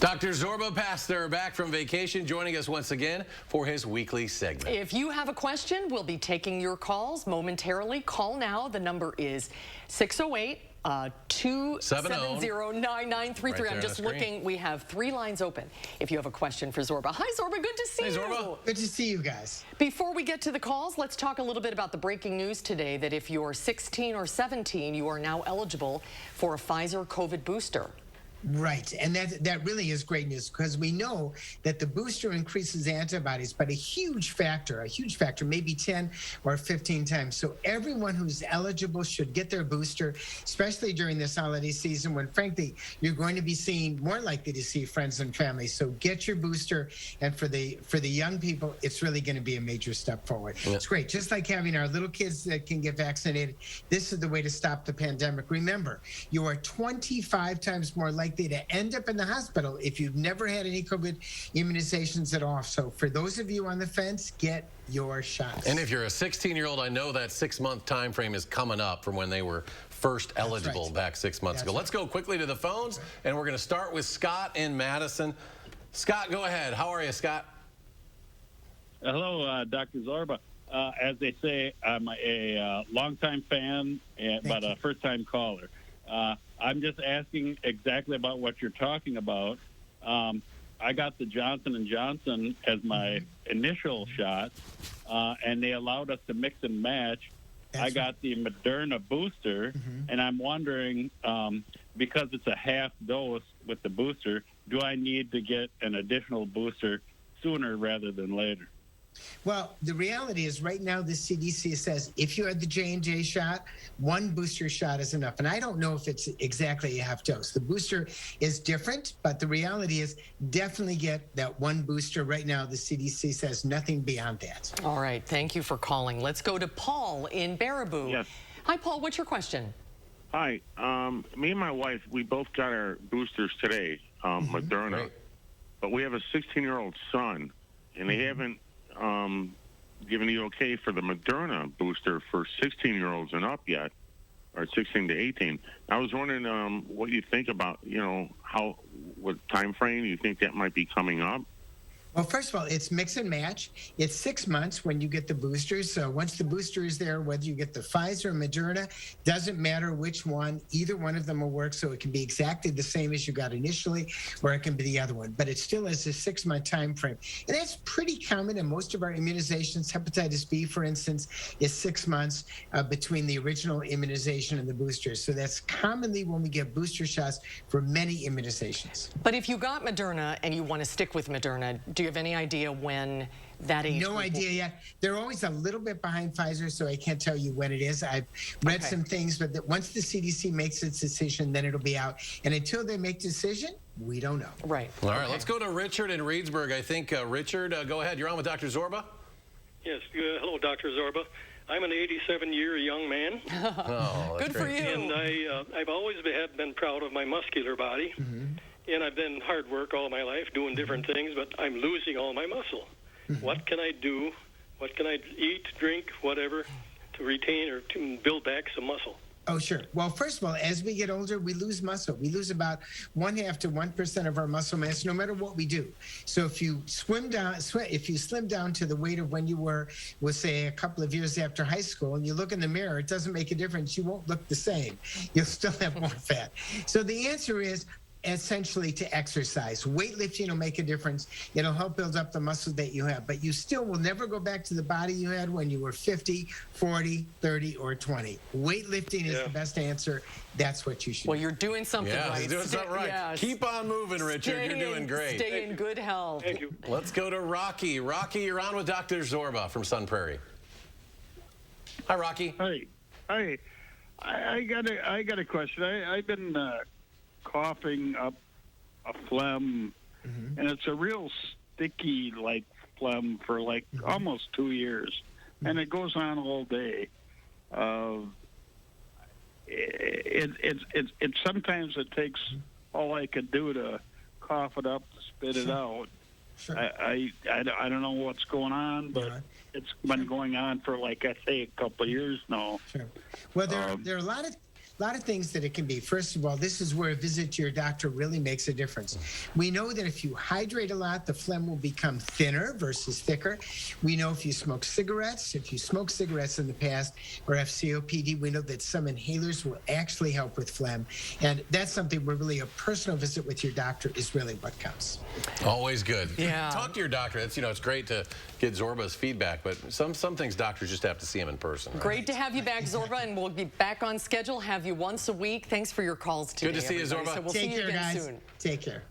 Dr. Zorba Paster back from vacation, joining us once again for his weekly segment. If you have a question, we'll be taking your calls momentarily. Call now. The number is 608 270-9933. I'm just looking. We have 3 lines open if you have a question for Zorba. Hi, Zorba. Good to see you. Zorba. Good to see you guys. Before we get to the calls, let's talk a little bit about the breaking news today that if you're 16 or 17, you are now eligible for a Pfizer COVID booster. Right, and that really is great news because we know that the booster increases antibodies, but a huge factor, maybe 10 or 15 times. So everyone who's eligible should get their booster, especially during this holiday season when, frankly, you're going to be more likely to see friends and family. So get your booster, and for the young people, it's really going to be a major step forward. Yeah. It's great, just like having our little kids that can get vaccinated. This is the way to stop the pandemic. Remember, you are 25 times more likely to end up in the hospital if you've never had any COVID immunizations at all. So for those of you on the fence, get your shots. And if you're a 16-year-old, I know that 6-month time frame is coming up from when they were first eligible back 6 months ago. Let's go quickly to the phones, and we're going to start with Scott in Madison. Scott, go ahead. How are you, Scott? Hello, Dr. Zorba. As they say, I'm a longtime fan, but a first-time caller. I'm just asking exactly about what you're talking about. I got the Johnson & Johnson as my initial shot, and they allowed us to mix and match. I got the Moderna booster, and I'm wondering, because it's a half dose with the booster, do I need to get an additional booster sooner rather than later? Well, the reality is right now the CDC says if you had the J&J shot, 1 booster shot is enough. And I don't know if it's exactly a half dose. The booster is different, but the reality is definitely get that 1 booster. Right now the CDC says nothing beyond that. All right. Thank you for calling. Let's go to Paul in Baraboo. Yes. Hi, Paul. What's your question? Hi. Me and my wife, we both got our boosters today, Moderna. Great. But we have a 16-year-old son, and they haven't given the okay for the Moderna booster for 16-year-olds and up yet, or 16 to 18. I was wondering what you think about, what time frame you think that might be coming up? Well, first of all, it's mix and match. It's 6 months when you get the boosters. So once the booster is there, whether you get the Pfizer or Moderna, doesn't matter which one. Either one of them will work. So it can be exactly the same as you got initially, or it can be the other one. But it still is a 6-month time frame. And that's pretty common in most of our immunizations. Hepatitis B, for instance, is 6 months between the original immunization and the boosters. So that's commonly when we get booster shots for many immunizations. But if you got Moderna and you want to stick with Moderna, do you have any idea when that age? No idea yet. They're always a little bit behind Pfizer, so I can't tell you when it is. I've read some things, but once the CDC makes its decision, then it'll be out. And until they make a decision, we don't know. Right. All right, let's go to Richard in Reedsburg. I think, Richard, go ahead. You're on with Dr. Zorba. Yes. Hello, Dr. Zorba. I'm an 87-year young man. Oh, good for you. And I've always been proud of my muscular body. And I've been hard work all my life doing different things, but I'm losing all my muscle. What can I do? What can I eat, drink, whatever, to retain or to build back some muscle? Oh, sure. Well, first of all, as we get older, we lose muscle. We lose about 0.5 to 1% of our muscle mass, no matter what we do. So if you slim down to the weight of when you were, we'll say, a couple of years after high school, and you look in the mirror, it doesn't make a difference. You won't look the same. You'll still have more fat. So the answer is essentially to exercise. Weightlifting will make a difference. It'll help build up the muscle that you have, but you still will never go back to the body you had when you were 50, 40, 30, or 20. Weightlifting is the best answer. That's what you should do. Well, you're doing something right. You're doing something right. Yes. Keep on moving, Richard. You're doing great. Stay in good health. Thank you. Let's go to Rocky. Rocky, you're on with Dr. Zorba from Sun Prairie. Hi, Rocky. Hi. I got a question. I've been coughing up a phlegm, and it's a real sticky like phlegm for like almost 2 years, and it goes on all day. It sometimes it takes all I could do to cough it up, spit it out. Sure. I don't know what's going on, but it's been going on for, like I say, a couple of years now. Sure. Well, there are a lot of lot of things that it can be. First of all, this is where a visit to your doctor really makes a difference. We know that if you hydrate a lot, the phlegm will become thinner versus thicker. We know if you smoke cigarettes in the past or have COPD, we know that some inhalers will actually help with phlegm. And that's something where really a personal visit with your doctor is really what counts. Always good. Yeah. Talk to your doctor. It's, it's great to get Zorba's feedback, but some things doctors just have to see him in person. Right? Great to have you back, Zorba, and we'll be back on schedule. Have you once a week. Thanks for your calls today. Good to see you, everybody. Zorba. So we'll Take see you care, again guys. soon. Take care.